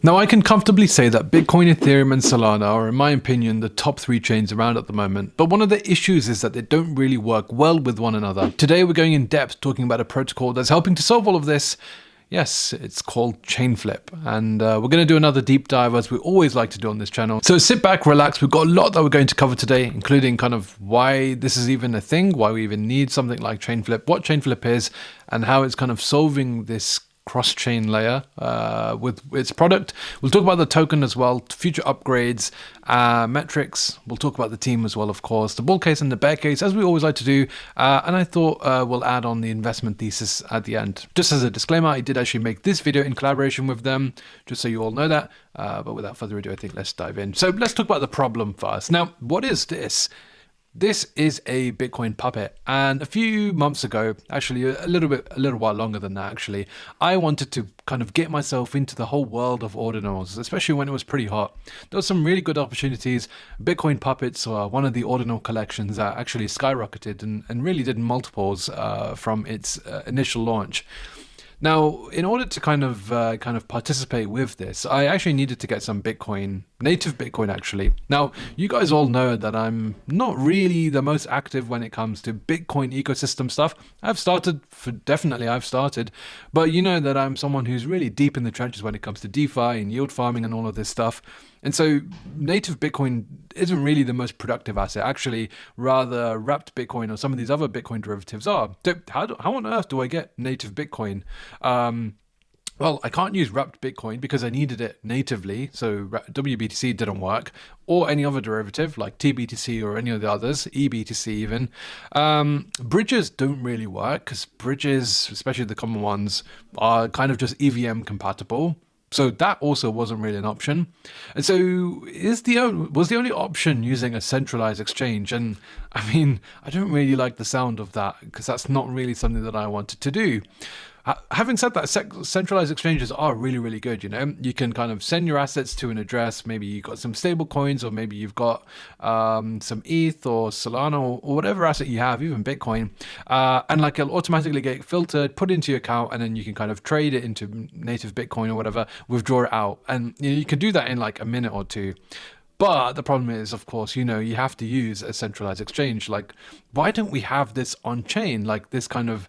Now, I can comfortably say that Bitcoin, Ethereum, and Solana are, in my opinion, the top 3 chains around at the moment. But one of the issues is that they don't really work well with one another. Today, we're going in depth talking about a protocol that's helping to solve all of this. Yes, it's called Chainflip, and we're going to do another deep dive as we always like to do on this channel. So sit back, relax. We've got a lot that we're going to cover today, including kind of why this is even a thing, why we even need something like Chainflip, what Chainflip is, and how it's kind of solving this cross-chain layer with its product. We'll talk about the token as well, future upgrades, metrics. We'll talk about the team as well, of course, the bull case and the bear case, as we always like to do. And I thought we'll add on the investment thesis at the end. Just as a disclaimer, I did actually make this video in collaboration with them, just so you all know that. But without further ado, I think let's dive in. So let's talk about the problem first. Now, what is this? This is a Bitcoin puppet, and a few months ago, actually a little while longer than that actually, I wanted to kind of get myself into the whole world of ordinals, especially when it was pretty hot. There were some really good opportunities. Bitcoin puppets are one of the ordinal collections that actually skyrocketed and really did multiples from its initial launch. Now, in order to kind of participate with this, I actually needed to get some Bitcoin, native Bitcoin actually. Now, you guys all know that I'm not really the most active when it comes to Bitcoin ecosystem stuff. I've started, but you know that I'm someone who's really deep in the trenches when it comes to DeFi and yield farming and all of this stuff. And so native Bitcoin isn't really the most productive asset. Actually, rather wrapped Bitcoin or some of these other Bitcoin derivatives are. So how on earth do I get native Bitcoin? Well, I can't use wrapped Bitcoin because I needed it natively. So WBTC didn't work, or any other derivative like TBTC or any of the others, EBTC even. Bridges don't really work because bridges, especially the common ones, are kind of just EVM compatible. So that also wasn't really an option. And so was the only option using a centralized exchange. And I mean, I don't really like the sound of that because that's not really something that I wanted to do. Having said that, centralized exchanges are really, really good. You know, you can kind of send your assets to an address. Maybe you've got some stable coins, or maybe you've got some ETH or Solana or whatever asset you have, even Bitcoin. And like it'll automatically get filtered, put into your account, and then you can kind of trade it into native Bitcoin or whatever, withdraw it out. And you know, you can do that in like a minute or two. But the problem is, of course, you know, you have to use a centralized exchange. Like, why don't we have this on chain, like this kind of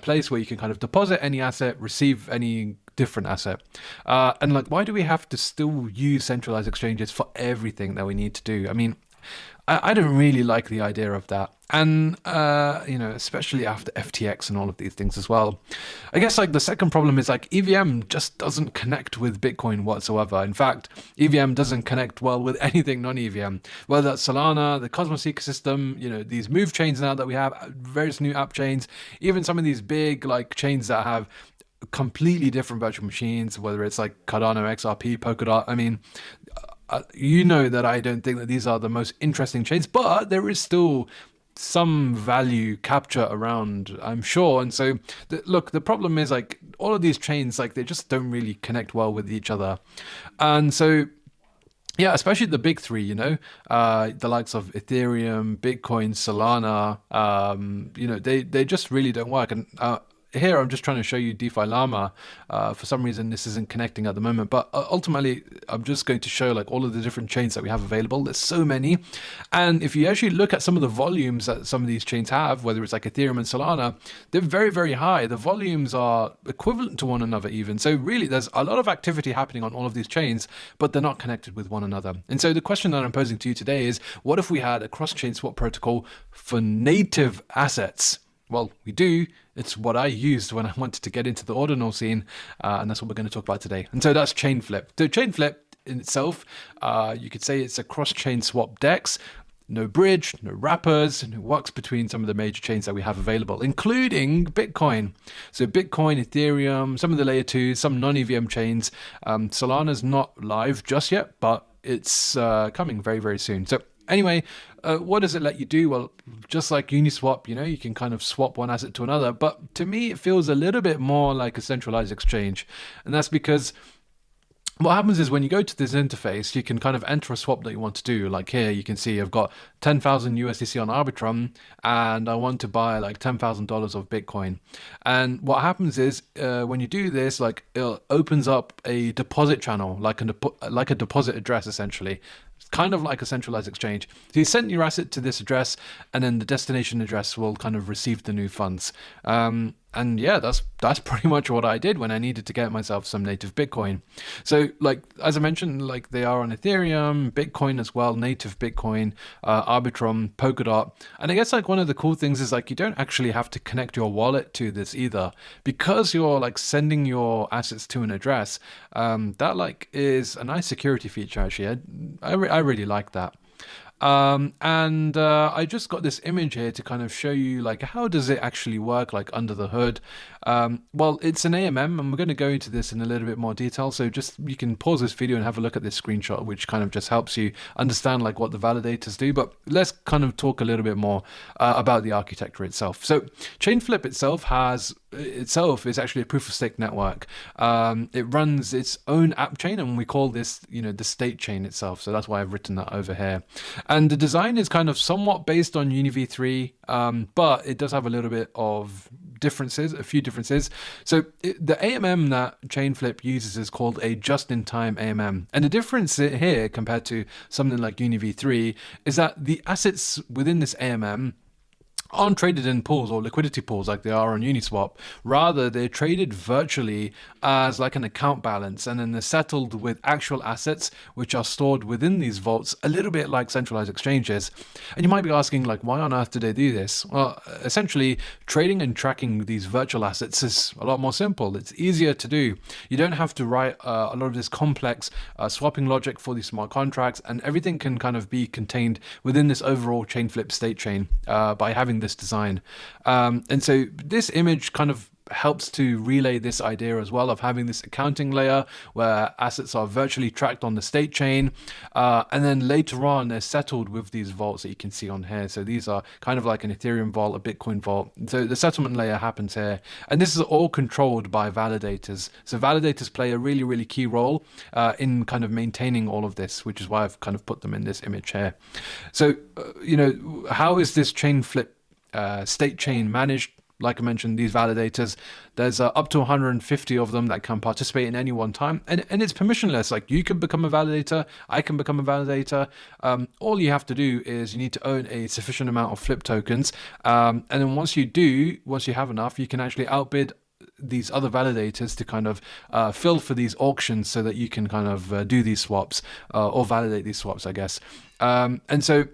place where you can kind of deposit any asset, receive any different asset? And like, why do we have to still use centralized exchanges for everything that we need to do? I mean, I don't really like the idea of that. And, you know, especially after FTX and all of these things as well. I guess like the second problem is like EVM just doesn't connect with Bitcoin whatsoever. In fact, EVM doesn't connect well with anything non-EVM, whether that's Solana, the Cosmos ecosystem, you know, these move chains now that we have, various new app chains, even some of these big like chains that have completely different virtual machines, whether it's like Cardano, XRP, Polkadot. I mean, you know that I don't think that these are the most interesting chains, but there is still some value capture around, I'm sure. And so look, the problem is like all of these chains, like they just don't really connect well with each other. And so yeah, especially the big three, you know, the likes of Ethereum, Bitcoin, Solana, you know, they just really don't work. And here I'm just trying to show you DeFi Llama. For some reason this isn't connecting at the moment, but ultimately I'm just going to show like all of the different chains that we have available. There's so many, and if you actually look at some of the volumes that some of these chains have, whether it's like Ethereum and Solana, they're very, very high. The volumes are equivalent to one another even. So really there's a lot of activity happening on all of these chains, but they're not connected with one another. And so the question that I'm posing to you today is, what if we had a cross-chain swap protocol for native assets? Well, we do. It's what I used when I wanted to get into the ordinal scene, and that's what we're going to talk about today. And so that's Chainflip. So Chainflip in itself, you could say it's a cross-chain swap DEX. No bridge, no wrappers, and it works between some of the major chains that we have available, including Bitcoin. So Bitcoin, Ethereum, some of the layer 2s, some non-EVM chains. Solana's not live just yet, but it's coming very, very soon. So anyway, what does it let you do? Well, just like Uniswap, you know, you can kind of swap one asset to another. But to me, it feels a little bit more like a centralized exchange. And that's because what happens is when you go to this interface, you can kind of enter a swap that you want to do. Like here, you can see I've got 10,000 USDC on Arbitrum, and I want to buy like $10,000 of Bitcoin. And what happens is when you do this, like it opens up a deposit channel, like a deposit address essentially. It's kind of like a centralized exchange. So you send your asset to this address, and then the destination address will kind of receive the new funds. And yeah, that's pretty much what I did when I needed to get myself some native Bitcoin. So like, as I mentioned, like they are on Ethereum, Bitcoin as well, native Bitcoin, Arbitrum, Polkadot. And I guess like one of the cool things is like you don't actually have to connect your wallet to this either, because you're like sending your assets to an address. That like is a nice security feature actually. I really like that. And I just got this image here to kind of show you like how does it actually work like under the hood. Well, it's an AMM, and we're going to go into this in a little bit more detail, so just you can pause this video and have a look at this screenshot, which kind of just helps you understand like what the validators do. But let's kind of talk a little bit more about the architecture itself. So Chainflip itself is actually a proof of stake network. It runs its own app chain, and we call this, the state chain itself. So that's why I've written that over here. And the design is kind of somewhat based on UniV3, but it does have a little bit of differences, a few differences. So the AMM that Chainflip uses is called a just-in-time AMM. And the difference here compared to something like UniV3 is that the assets within this AMM aren't traded in pools or liquidity pools like they are on Uniswap. Rather, they're traded virtually as like an account balance, and then they're settled with actual assets which are stored within these vaults, a little bit like centralized exchanges. And you might be asking, like, why on earth do they do this? Well, essentially, trading and tracking these virtual assets is a lot more simple. It's easier to do. You don't have to write a lot of this complex swapping logic for these smart contracts, and everything can kind of be contained within this overall Chainflip state chain by having this design. And so this image kind of helps to relay this idea as well of having this accounting layer where assets are virtually tracked on the state chain, and then later on they're settled with these vaults that you can see on here. So these are kind of like an Ethereum vault, a Bitcoin vault. So the settlement layer happens here, and this is all controlled by validators. So validators play a really, really key role in kind of maintaining all of this, which is why I've kind of put them in this image here. So how is this Chainflip state chain managed? Like I mentioned, these validators, there's up to 150 of them that can participate in any one time, and it's permissionless. Like, you can become a validator, I can become a validator. All you have to do is you need to own a sufficient amount of flip tokens, and then once you have enough, you can actually outbid these other validators to kind of fill for these auctions so that you can kind of do these swaps or validate these swaps, I guess. And so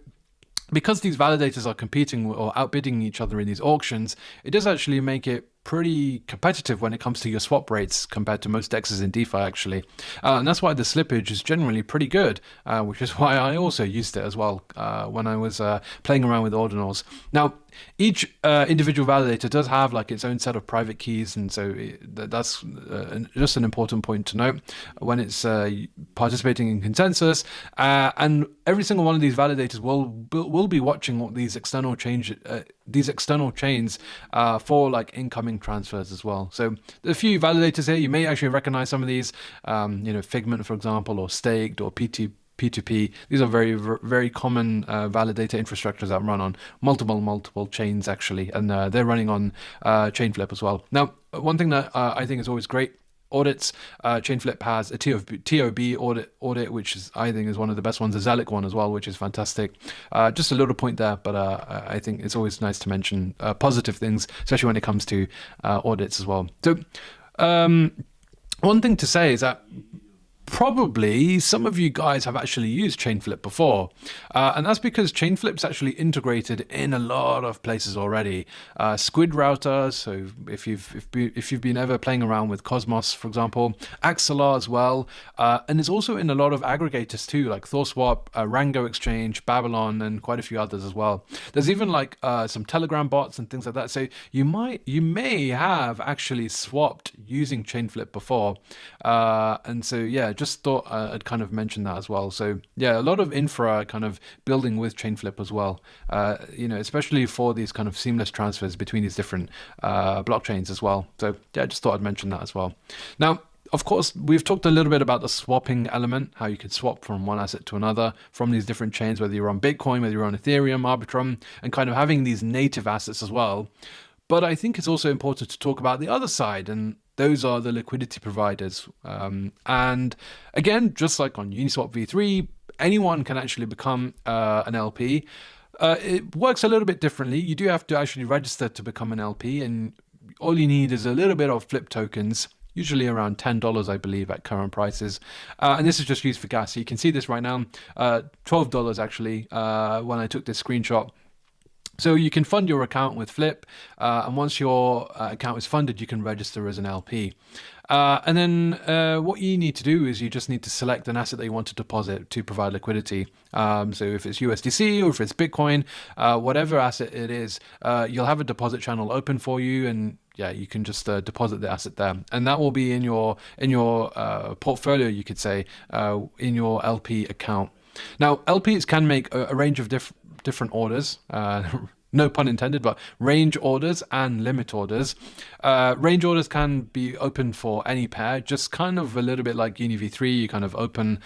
because these validators are competing or outbidding each other in these auctions, it does actually make it pretty competitive when it comes to your swap rates compared to most DEXes in DeFi, actually. And that's why the slippage is generally pretty good, which is why I also used it as well when I was playing around with ordinals. Now, each individual validator does have like its own set of private keys, and so that's just an important point to note when it's participating in consensus. And every single one of these validators will be watching what these external chains for like incoming transfers as well. So a few validators here, you may actually recognize some of these, Figment, for example, or Staked, or P2P. These are very, very common validator infrastructures that run on multiple chains, actually, and they're running on Chainflip as well. Now, one thing that I think is always great: audits. Chainflip has a TOB audit, which I think is one of the best ones, a Zelic one as well, which is fantastic. Just a little point there, but I think it's always nice to mention positive things, especially when it comes to audits as well. So one thing to say is that probably some of you guys have actually used Chainflip before, and that's because Chainflip's actually integrated in a lot of places already. Squid router, so if you've been ever playing around with Cosmos, for example, Axelar as well, and it's also in a lot of aggregators too, like ThorSwap, Rango Exchange, Babylon, and quite a few others as well. There's even like some Telegram bots and things like that. So you may have actually swapped using Chainflip before, and so yeah, just thought I'd kind of mention that as well. So yeah, a lot of infra kind of building with Chainflip as well, especially for these kind of seamless transfers between these different blockchains as well. So yeah, I just thought I'd mention that as well. Now, Of course, we've talked a little bit about the swapping element, how you could swap from one asset to another from these different chains, whether you're on Bitcoin, whether you're on Ethereum, Arbitrum, and kind of having these native assets as well. But I think it's also important to talk about the other side, and those are the liquidity providers. And again, just like on Uniswap v3, anyone can actually become an LP. It works a little bit differently. You do have to actually register to become an LP, and all you need is a little bit of flip tokens, usually around $10, I believe, at current prices. And this is just used for gas. So you can see this right now, $12 actually, when I took this screenshot. So you can fund your account with Flip, and once your account is funded, you can register as an LP. And then what you need to do is you just need to select an asset that you want to deposit to provide liquidity. So if it's USDC or if it's Bitcoin, whatever asset it is, you'll have a deposit channel open for you, and yeah, you can just deposit the asset there, and that will be in your portfolio, you could say, in your LP account. Now, LPs can make a range of different orders. No pun intended, but range orders and limit orders. Range orders can be open for any pair, just kind of a little bit like UniV3. You kind of open,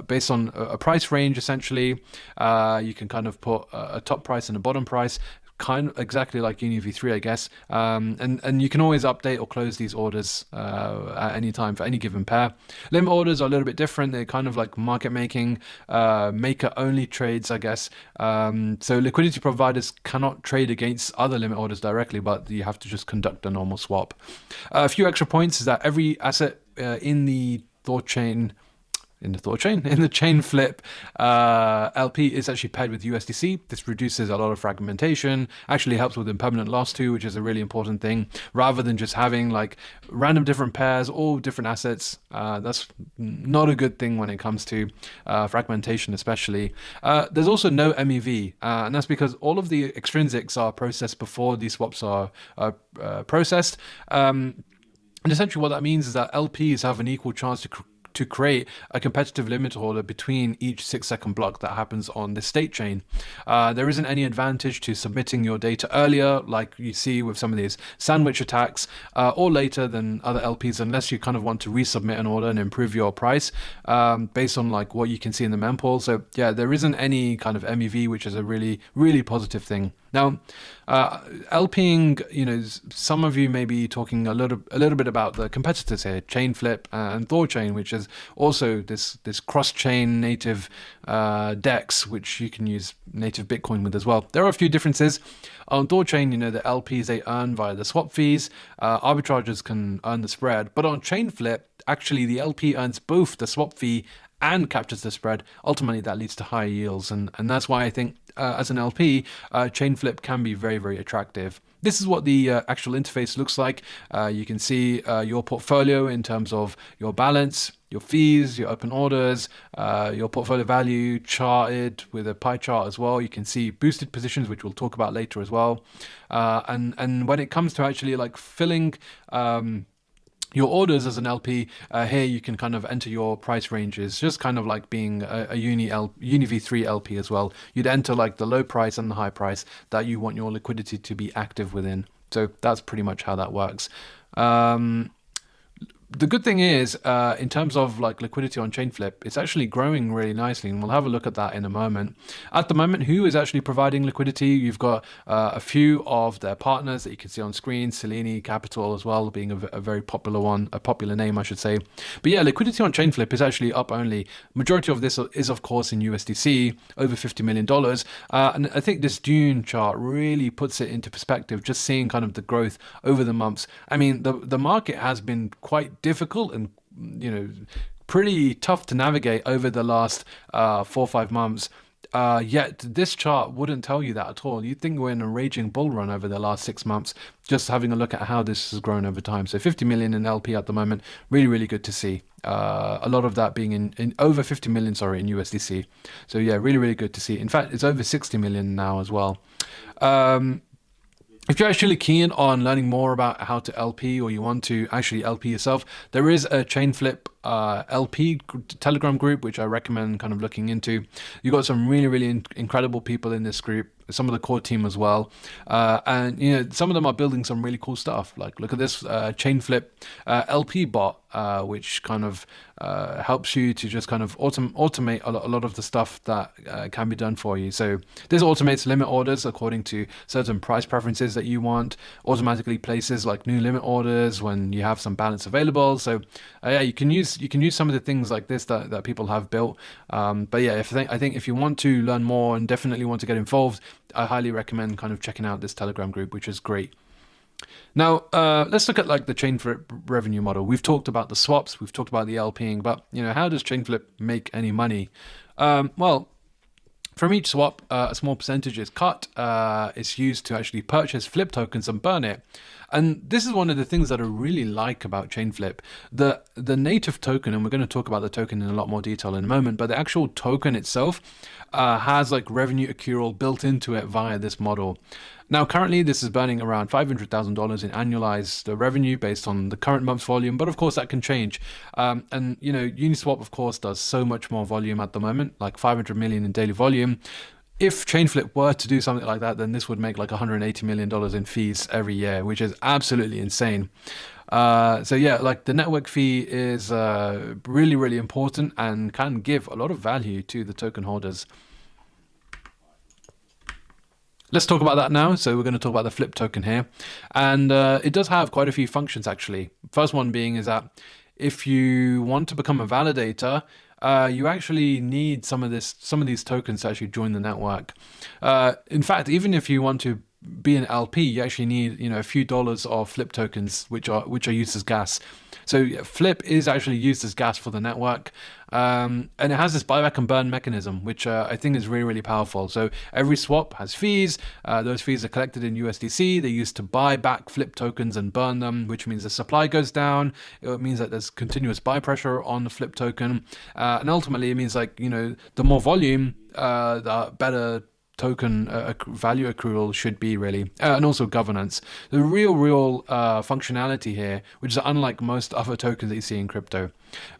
based on a price range, essentially. You can kind of put a top price and a bottom price, kind of exactly like UniV3, I guess. And you can always update or close these orders at any time for any given pair. Limit orders are a little bit different. They're kind of like market making, maker only trades, I guess. So liquidity providers cannot trade against other limit orders directly, but you have to just conduct a normal swap. A few extra points is that every asset in the Chainflip LP is actually paired with USDC. This reduces a lot of fragmentation, actually helps with impermanent loss too, which is a really important thing, rather than just having like random different pairs, all different assets. That's not a good thing when it comes to fragmentation, especially. There's also no MEV, and that's because all of the extrinsics are processed before these swaps are processed. And essentially what that means is that LPs have an equal chance to create a competitive limit order between each 6-second block that happens on the state chain. There isn't any advantage to submitting your data earlier, like you see with some of these sandwich attacks, or later than other LPs, unless you kind of want to resubmit an order and improve your price based on like what you can see in the mempool. So yeah, there isn't any kind of MEV, which is a really, really positive thing. Now, LPing, some of you may be talking a little bit about the competitors here, Chainflip and Thorchain, which is also this cross-chain native DEX, which you can use native Bitcoin with as well. There are a few differences. On Thorchain, the LPs, they earn via the swap fees. Arbitragers can earn the spread. But on Chainflip, actually, the LP earns both the swap fee and captures the spread. Ultimately, that leads to higher yields. And that's why I think as an LP, Chainflip can be very, very attractive. This is what the actual interface looks like. You can see your portfolio in terms of your balance, your fees, your open orders, your portfolio value charted with a pie chart as well. You can see boosted positions, which we'll talk about later as well. And when it comes to actually like filling your orders as an LP, here you can kind of enter your price ranges, just kind of like being a UniV3 LP as well. You'd enter like the low price and the high price that you want your liquidity to be active within. So that's pretty much how that works. The good thing is, in terms of like liquidity on Chainflip, it's actually growing really nicely, and we'll have a look at that in a moment. At the moment, who is actually providing liquidity? You've got a few of their partners that you can see on screen, Selene Capital as well, being a very popular one, a popular name, I should say. But yeah, liquidity on Chainflip is actually up only. Majority of this is, of course, in USDC, over $50 million. And I think this Dune chart really puts it into perspective, just seeing kind of the growth over the months. I mean, the market has been quite difficult and pretty tough to navigate over the last 4 or 5 months, yet this chart wouldn't tell you that at all. You'd think we're in a raging bull run over the last 6 months, just having a look at how this has grown over time. So 50 million in LP at the moment, really, really good to see. A lot of that being in over 50 million, in USDC. So yeah, really, really good to see. In fact, it's over 60 million now as well. If you're actually keen on learning more about how to LP, or you want to actually LP yourself, there is a Chainflip LP Telegram group, which I recommend kind of looking into. You've got some really incredible people in this group, some of the core team as well, and some of them are building some really cool stuff. Like, look at this Chainflip LP bot, which kind of helps you to just kind of automate a lot of the stuff that can be done for you. So this automates limit orders according to certain price preferences that you want, automatically places like new limit orders when you have some balance available. So yeah, you can use some of the things like this that people have built. But yeah, I think if you want to learn more and definitely want to get involved, I highly recommend kind of checking out this Telegram group, which is great. Now, let's look at like the Chainflip revenue model. We've talked about the swaps, we've talked about the LPing, but how does Chainflip make any money? Well, from each swap, a small percentage is cut. It's used to actually purchase flip tokens and burn it. And this is one of the things that I really like about Chainflip. The native token, and we're going to talk about the token in a lot more detail in a moment, but the actual token itself has like revenue accrual built into it via this model. Now, currently, this is burning around $500,000 in annualized revenue based on the current month's volume, but of course that can change. And Uniswap, of course, does so much more volume at the moment, like 500 million in daily volume. If Chainflip were to do something like that, then this would make like $180 million in fees every year, which is absolutely insane. So yeah, like the network fee is really important and can give a lot of value to the token holders. Let's talk about that now. So we're going to talk about the flip token here, and it does have quite a few functions actually. First one being is that if you want to become a validator, you actually need some of these tokens to actually join the network. In fact, even if you want to be an LP, you actually need a few dollars of flip tokens, which are used as gas. So flip is actually used as gas for the network, and it has this buyback and burn mechanism, which I think is really powerful. So every swap has fees. Those fees are collected in USDC. They're used to buy back flip tokens and burn them, which means the supply goes down. It means that there's continuous buy pressure on the flip token, and ultimately it means like the more volume, the better token value accrual should be really, and also governance. The real functionality here, which is unlike most other tokens that you see in crypto.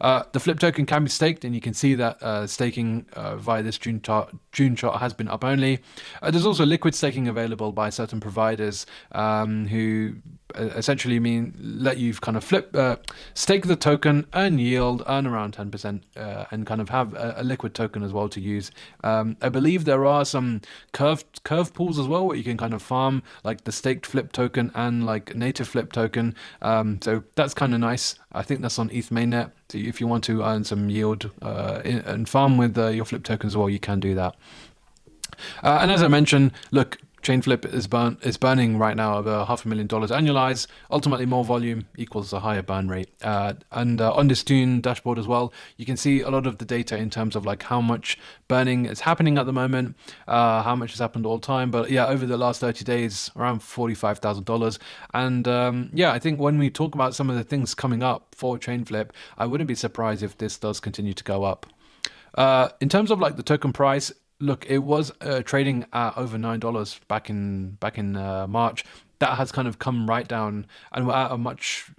The flip token can be staked, and you can see that staking via this June chart has been up only. There's also liquid staking available by certain providers who essentially let you kind of stake the token, earn yield, earn around 10%, and kind of have a liquid token as well to use. I believe there are some curve pools as well where you can kind of farm like the staked flip token and like native flip token. So that's kind of nice. I think that's on ETH mainnet. So if you want to earn some yield and farm with your flip tokens as well, you can do that. And as I mentioned, look, Chainflip is burning right now over $500,000 annualized. Ultimately, more volume equals a higher burn rate. And on this Dune dashboard as well, you can see a lot of the data in terms of like how much burning is happening at the moment, how much has happened all time. But yeah, over the last 30 days, around $45,000. And yeah, I think when we talk about some of the things coming up for Chainflip, I wouldn't be surprised if this does continue to go up. In terms of like the token price, look, it was trading at over $9 back in March. That has kind of come right down, and we're at a much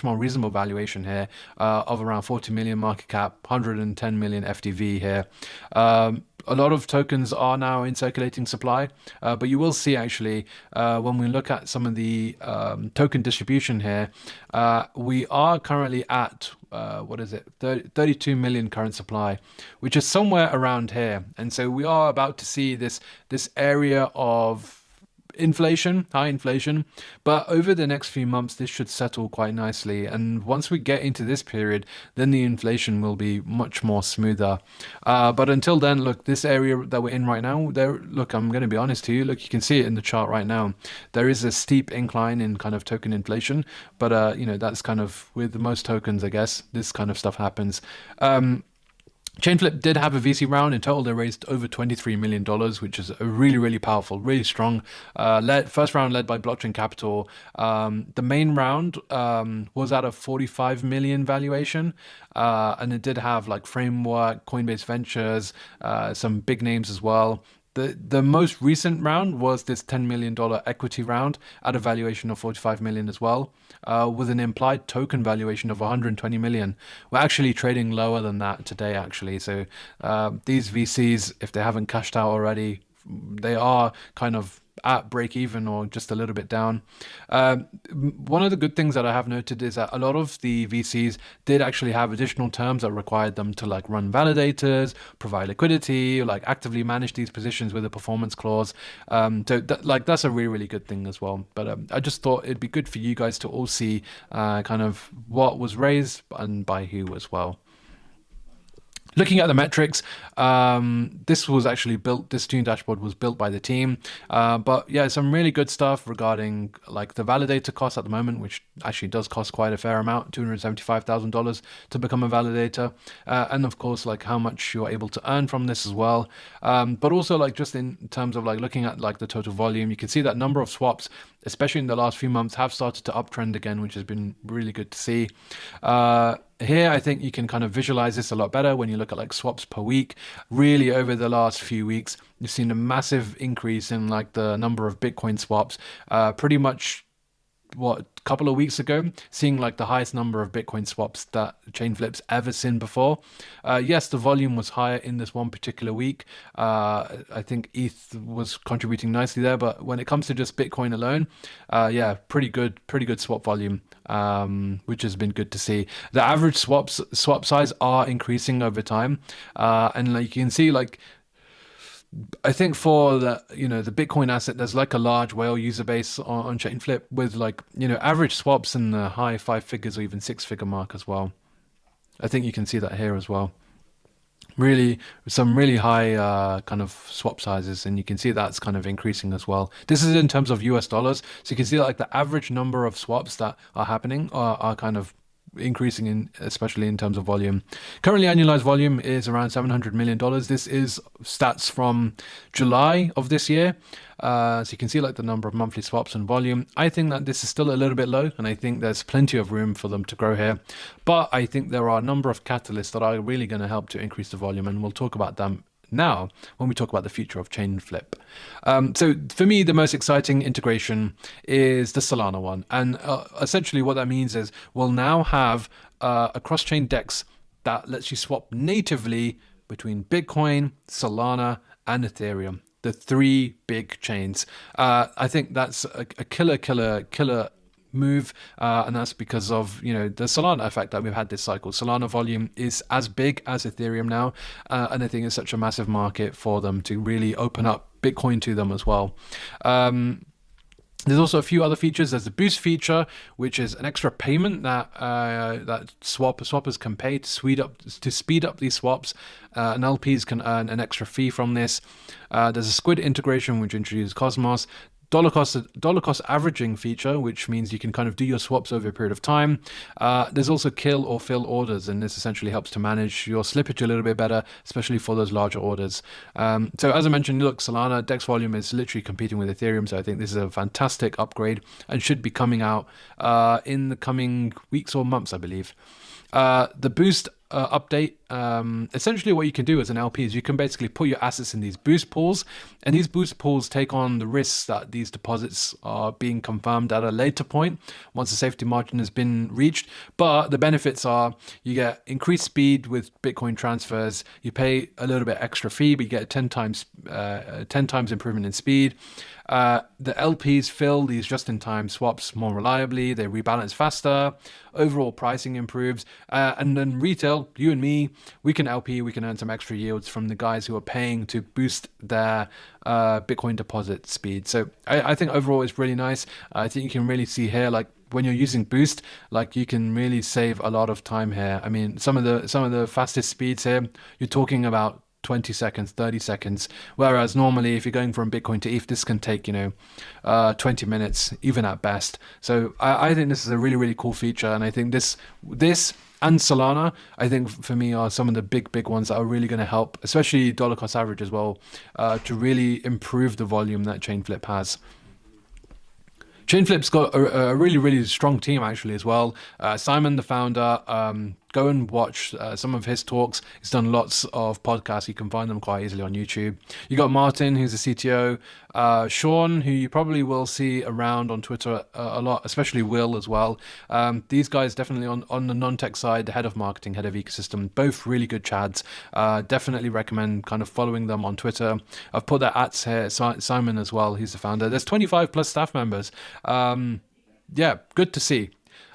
more reasonable valuation here of around 40 million market cap, 110 million FDV here. A lot of tokens are now in circulating supply, but you will see actually when we look at some of the token distribution here, we are currently at 32 million current supply, which is somewhere around here. And so we are about to see this area of high inflation, but over the next few months this should settle quite nicely, and once we get into this period, then the inflation will be much more smoother. But until then, look, this area that we're in right now, look, I'm going to be honest to you, look, you can see it in the chart right now, there is a steep incline in kind of token inflation, but that's kind of with most tokens, I guess this kind of stuff happens. Chainflip did have a VC round. In total, they raised over $23 million, which is a really powerful, really strong. First round led by Blockchain Capital. The main round was at a 45 million valuation, and it did have like Framework, Coinbase Ventures, some big names as well. The most recent round was this $10 million equity round at a valuation of 45 million as well, with an implied token valuation of 120 million. We're actually trading lower than that today, actually. So these VCs, if they haven't cashed out already, they are kind of at break even or just a little bit down. One of the good things that I have noted is that a lot of the VCs did actually have additional terms that required them to like run validators, provide liquidity, or like actively manage these positions with a performance clause. Like that's a really, really good thing as well. But I just thought it'd be good for you guys to all see kind of what was raised and by who as well. Looking at the metrics, this was actually built, this Tune dashboard was built by the team. But yeah, some really good stuff regarding like the validator cost at the moment, which actually does cost quite a fair amount, $275,000 to become a validator. And of course, like how much you're able to earn from this as well. But also like just in terms of like looking at like the total volume, you can see that number of swaps, especially in the last few months, have started to uptrend again, which has been really good to see. Here, I think you can kind of visualize this a lot better when you look at like swaps per week. Really, over the last few weeks, you've seen a massive increase in like the number of Bitcoin swaps. Pretty much a couple of weeks ago, seeing like the highest number of Bitcoin swaps that Chainflip's ever seen before. Yes, the volume was higher in this one particular week. I think ETH was contributing nicely there, but when it comes to just Bitcoin alone, yeah, pretty good swap volume, which has been good to see. The average swap size are increasing over time, and like you can see, like I think for the the Bitcoin asset, there's like a large whale user base on Chainflip with like average swaps in the high 5 figures or even 6-figure mark as well. I think you can see that here as well. Really, some really high kind of swap sizes, and you can see that's kind of increasing as well. This is in terms of US dollars, so you can see like the average number of swaps that are happening are kind of increasing in, especially in terms of volume. Currently annualized volume is around $700 million. This is stats from July of this year. So you can see like the number of monthly swaps and volume. I think that this is still a little bit low, and I think there's plenty of room for them to grow here. But I think there are a number of catalysts that are really going to help to increase the volume, and we'll talk about them now when we talk about the future of Chainflip. So for me, the most exciting integration is the Solana one. And essentially what that means is we'll now have a cross-chain DEX that lets you swap natively between Bitcoin, Solana, and Ethereum, the three big chains. I think that's a killer move, and that's because of the Solana effect that we've had this cycle. Solana volume is as big as Ethereum now, and I think it's such a massive market for them to really open up Bitcoin to them as well. There's also a few other features. There's the boost feature, which is an extra payment that swappers can pay to speed up these swaps, and LPs can earn an extra fee from this. There's a Squid integration, which introduces Cosmos. Dollar cost averaging feature, which means you can kind of do your swaps over a period of time. There's also kill or fill orders, and this essentially helps to manage your slippage a little bit better, especially for those larger orders. So as I mentioned, look, Solana DEX volume is literally competing with Ethereum, so I think this is a fantastic upgrade and should be coming out in the coming weeks or months, I believe. The boost update, essentially what you can do as an LP is you can basically put your assets in these boost pools, and these boost pools take on the risks that these deposits are being confirmed at a later point once the safety margin has been reached. But the benefits are you get increased speed with Bitcoin transfers, you pay a little bit extra fee, but you get 10 times improvement in speed. The LPs fill these just-in-time swaps more reliably, they rebalance faster, overall pricing improves, and then retail, you and me, we can earn some extra yields from the guys who are paying to boost their Bitcoin deposit speed. So I think overall it's really nice. I think you can really see here, like when you're using boost, like you can really save a lot of time here. I mean, some of the fastest speeds here, you're talking about 20 seconds, 30 seconds, whereas normally if you're going from Bitcoin to ETH, this can take 20 minutes even at best. So I think this is a really, really cool feature, and I think this and Solana, I think for me, are some of the big ones that are really going to help, especially dollar cost average as well, to really improve the volume that Chainflip has. Chainflip's got a really, really strong team actually as well. Simon, the founder, go and watch some of his talks. He's done lots of podcasts. You can find them quite easily on YouTube. You got Martin, who's the CTO, Sean, who you probably will see around on Twitter a lot, especially Will as well. These guys definitely on the non-tech side, the head of marketing, head of ecosystem, both really good chads. Definitely recommend kind of following them on Twitter. I've put their ats here. Simon as well, he's the founder. There's 25 plus staff members. Yeah, good to see.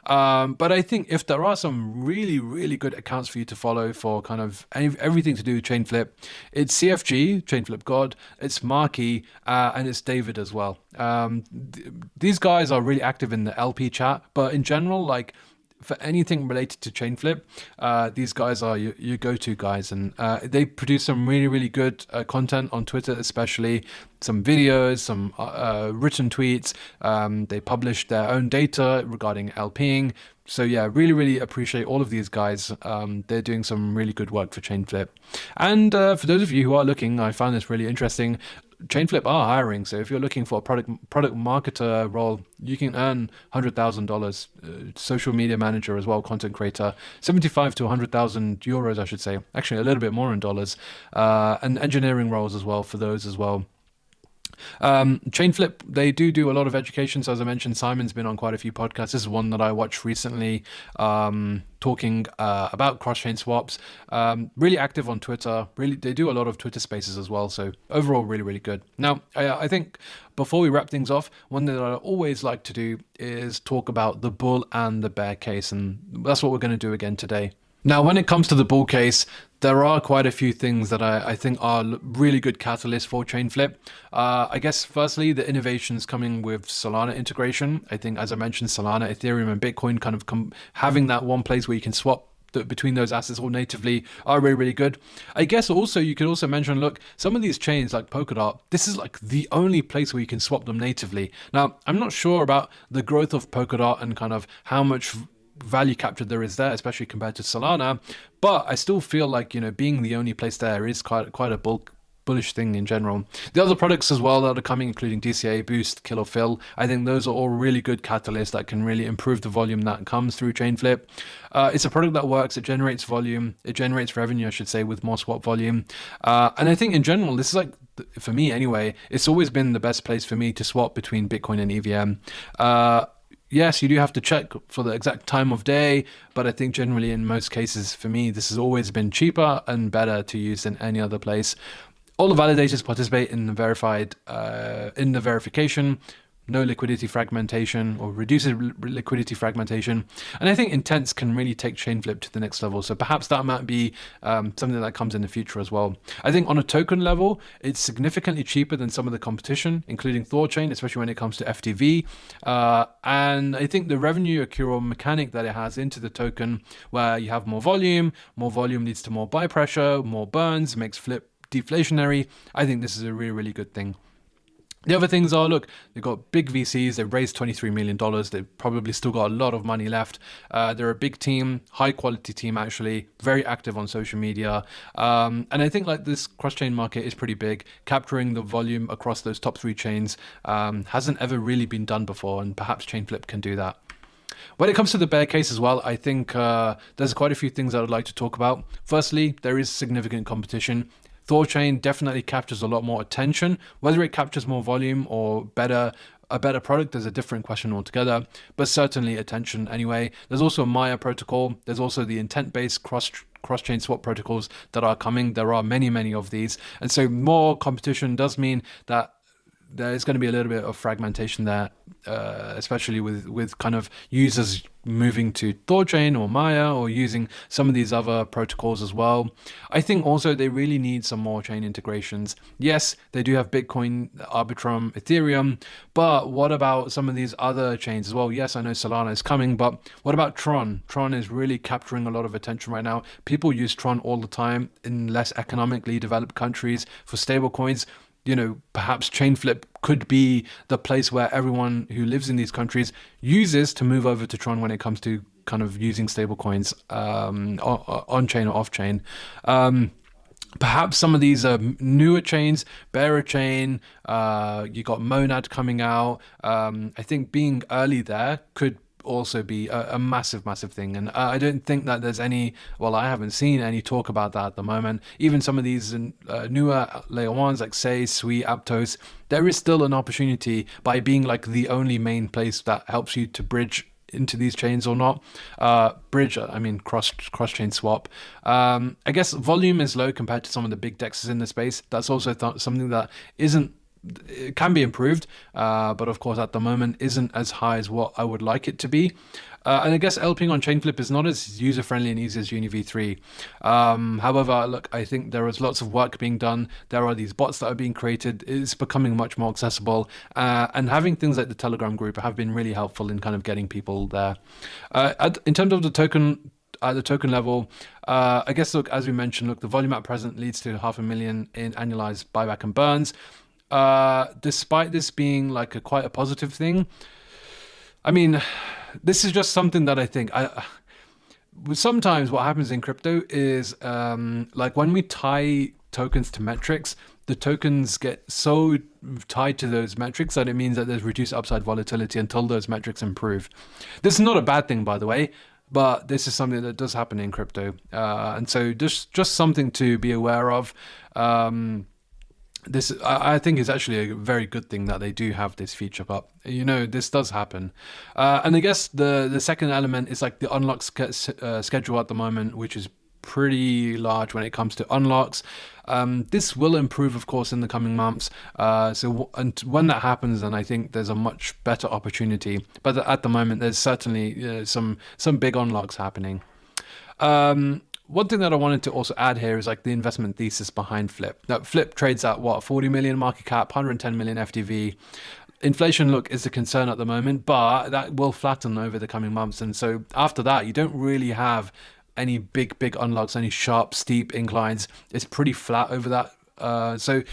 But I think if there are some really, really good accounts for you to follow for kind of everything to do with Chainflip, it's CFG, Chainflip God, it's Marky, and it's David as well. These guys are really active in the LP chat, but in general, like for anything related to Chainflip, these guys are your go-to guys, and they produce some really, really good content on Twitter, especially some videos, some written tweets. They publish their own data regarding LPing. So yeah, really, really appreciate all of these guys. They're doing some really good work for Chainflip. And for those of you who are looking, I found this really interesting. Chainflip are hiring, so if you're looking for a product marketer role, you can earn $100,000. Social media manager as well, content creator, 75 to 100,000 euros, I should say. Actually, a little bit more in dollars. And engineering roles as well for those as well. Chainflip, they do a lot of education. So as I mentioned, Simon's been on quite a few podcasts. This is one that I watched recently, talking about cross-chain swaps. Really active on Twitter. Really, they do a lot of Twitter spaces as well. So overall, really, really good. Now, I think before we wrap things off, one thing that I always like to do is talk about the bull and the bear case. And that's what we're going to do again today. Now, when it comes to the bull case, there are quite a few things that I think are really good catalysts for Chainflip. I guess, firstly, the innovations coming with Solana integration. I think, as I mentioned, Solana, Ethereum, and Bitcoin kind of having that one place where you can swap between those assets all natively are really, really good. I guess also you could also mention, look, some of these chains like Polkadot, this is like the only place where you can swap them natively. Now, I'm not sure about the growth of Polkadot and kind of how much value capture there is there, especially compared to Solana, but I still feel like, you know, being the only place there is quite a bullish thing in general. The other products as well that are coming, including DCA, Boost, Kill or Fill, I think those are all really good catalysts that can really improve the volume that comes through Chainflip. It's a product that works, it generates volume, it generates revenue, I should say, with more swap volume. And I think in general, this is like, for me anyway, it's always been the best place for me to swap between Bitcoin and EVM. Yes, you do have to check for the exact time of day, but I think generally in most cases, for me, this has always been cheaper and better to use than any other place. All the validators participate in the verification. No liquidity fragmentation or reduces liquidity fragmentation. And I think intents can really take Chainflip to the next level. So perhaps that might be something that comes in the future as well. I think on a token level, it's significantly cheaper than some of the competition, including ThorChain, especially when it comes to FTV. And I think the revenue accrual mechanic that it has into the token, where you have more volume leads to more buy pressure, more burns, makes flip deflationary. I think this is a really, really good thing. The other things are, look, they've got big VCs, they've raised $23 million, they've probably still got a lot of money left. They're a big team, high quality team actually, very active on social media. And I think like this cross-chain market is pretty big. Capturing the volume across those top three chains hasn't ever really been done before, and perhaps Chainflip can do that. When it comes to the bear case as well, I think there's quite a few things I would like to talk about. Firstly, there is significant competition. ThorChain definitely captures a lot more attention. Whether it captures more volume or a better product is a different question altogether, but certainly attention anyway. There's also Maya protocol. There's also the intent-based cross-chain swap protocols that are coming. There are many, many of these. And so more competition does mean that there's going to be a little bit of fragmentation there, especially with kind of users moving to ThorChain or Maya or using some of these other protocols as well. I think also they really need some more chain integrations. Yes, they do have Bitcoin, Arbitrum, Ethereum, but what about some of these other chains as well? Yes, I know Solana is coming, but what about Tron? Tron is really capturing a lot of attention right now. People use Tron all the time in less economically developed countries for stablecoins. You know, perhaps Chainflip could be the place where everyone who lives in these countries uses to move over to Tron when it comes to kind of using stablecoins on-chain or off-chain. Perhaps some of these newer chains, Bearer Chain, you got Monad coming out. I think being early there could also be a massive thing. And I don't think that there's any, well, I haven't seen any talk about that at the moment. Even some of these newer layer ones like Say, Sui, Aptos, there is still an opportunity by being like the only main place that helps you to bridge into these chains or not. Bridge, I mean cross chain swap. I guess volume is low compared to some of the big DEXs in the space. That's also something that isn't, it can be improved, but of course at the moment isn't as high as what I would like it to be. And I guess LPing on Chainflip is not as user-friendly and easy as UniV3. However, look, I think there is lots of work being done. There are these bots that are being created. It's becoming much more accessible. And having things like the Telegram group have been really helpful in kind of getting people there. In terms of the token, at the token level, I guess, look, as we mentioned, look, the volume at present leads to 500,000 in annualized buyback and burns. Despite this being like quite a positive thing, I mean, this is just something that I think sometimes what happens in crypto is like when we tie tokens to metrics, the tokens get so tied to those metrics that it means that there's reduced upside volatility until those metrics improve. This is not a bad thing, by the way, but this is something that does happen in crypto, and so just something to be aware of. This, I think, is actually a very good thing that they do have this feature, but you know, this does happen. And I guess the second element is like the unlock schedule at the moment, which is pretty large when it comes to unlocks. This will improve, of course, in the coming months. And when that happens, then I think there's a much better opportunity. But at the moment, there's certainly some big unlocks happening. One thing that I wanted to also add here is like the investment thesis behind Flip. Now, Flip trades at what, 40 million market cap, 110 million FTV. Inflation, look, is a concern at the moment, but that will flatten over the coming months. And so after that, you don't really have any big unlocks, any sharp, steep inclines. It's pretty flat over that. So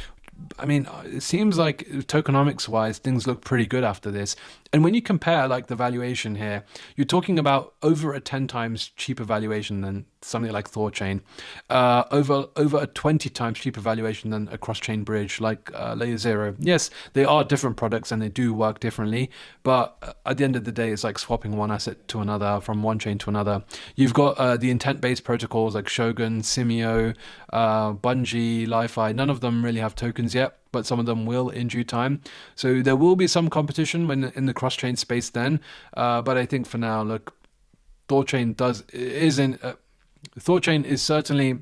I mean, it seems like tokenomics wise, things look pretty good after this. And when you compare like the valuation here, you're talking about over a 10 times cheaper valuation than something like Thorchain, over a 20 times cheaper valuation than a cross-chain bridge like Layer Zero. Yes, they are different products and they do work differently, but at the end of the day, it's like swapping one asset to another from one chain to another. You've got the intent-based protocols like Shogun, Simio, Bungie, Li-Fi. None of them really have tokens yet, but some of them will in due time. So there will be some competition when in the cross-chain space then. But I think for now, look, Thorchain is certainly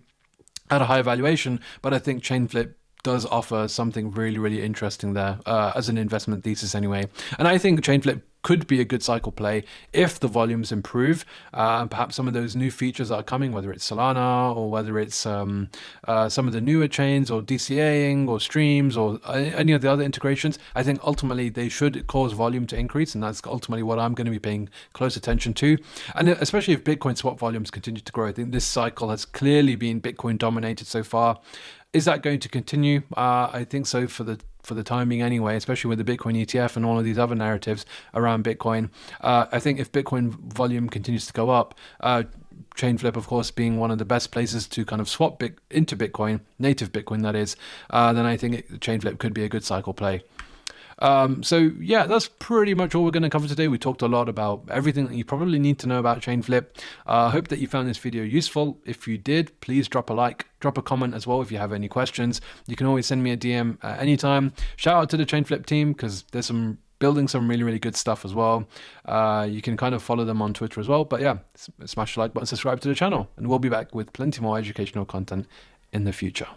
at a high valuation, but I think Chainflip does offer something really interesting there as an investment thesis anyway. And I think Chainflip could be a good cycle play if the volumes improve, and perhaps some of those new features that are coming, whether it's Solana or whether it's some of the newer chains or DCAing or streams or any of the other integrations. I think ultimately they should cause volume to increase, and that's ultimately what I'm going to be paying close attention to. And especially if Bitcoin swap volumes continue to grow. I think this cycle has clearly been Bitcoin dominated so far. Is that going to continue? I think so for the time being anyway, especially with the Bitcoin ETF and all of these other narratives around Bitcoin. I think if Bitcoin volume continues to go up, Chainflip, of course, being one of the best places to kind of swap into Bitcoin, native Bitcoin that is, then I think Chainflip could be a good cycle play. So yeah, that's pretty much all we're going to cover today. We talked a lot about everything that you probably need to know about Chainflip. I hope that you found this video useful. If you did, please drop a like, drop a comment as well if you have any questions. You can always send me a DM anytime. Shout out to the Chainflip team because there's building some really good stuff as well. You can kind of follow them on Twitter as well. But yeah, smash the like button, subscribe to the channel, and we'll be back with plenty more educational content in the future.